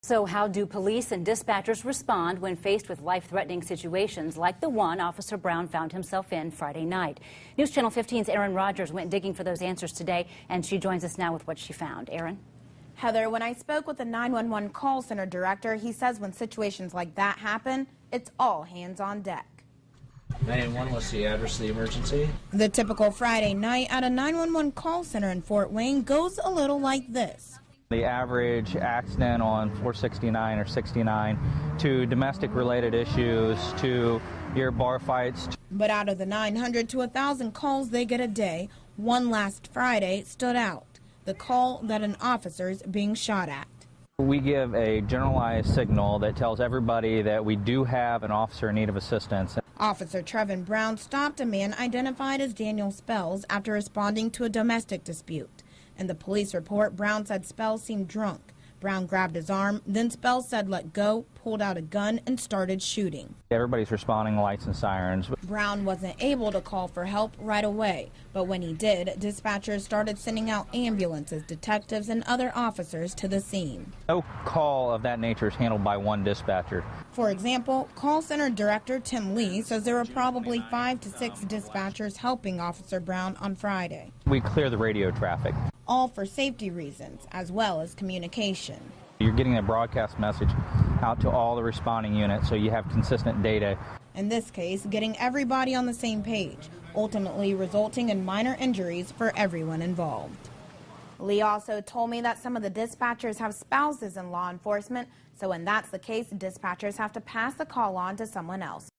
So how do police and dispatchers respond when faced with life-threatening situations like the one Officer Brown found himself in Friday night? News Channel 15's Erin Rogers went digging for those answers today, and she joins us now with what she found. Erin? Heather, when I spoke with the 911 call center director, he says when situations like that happen, it's all hands on deck. 911, what's the address of the emergency? The typical Friday night at a 911 call center in Fort Wayne goes a little like this. The average accident on 469 or 69 to domestic related issues to your bar fights. But out of the 900 to 1,000 calls they get a day, one last Friday stood out. The call that an officer is being shot at. We give a generalized signal that tells everybody that we do have an officer in need of assistance. Officer Trevin Brown stopped a man identified as Daniel Spells after responding to a domestic dispute. In the police report, Brown said Spells seemed drunk. Brown grabbed his arm, then Spells said let go, pulled out a gun, and started shooting. Everybody's responding, lights and sirens. Brown wasn't able to call for help right away, but when he did, dispatchers started sending out ambulances, detectives, and other officers to the scene. No call of that nature is handled by one dispatcher. For example, call center director Tim Lee says there were probably 5 to 6 dispatchers helping Officer Brown on Friday. We clear the radio traffic. All for safety reasons, as well as communication. You're getting a broadcast message out to all the responding units so you have consistent data. In this case, getting everybody on the same page, ultimately resulting in minor injuries for everyone involved. Lee also told me that some of the dispatchers have spouses in law enforcement, so when that's the case, dispatchers have to pass the call on to someone else.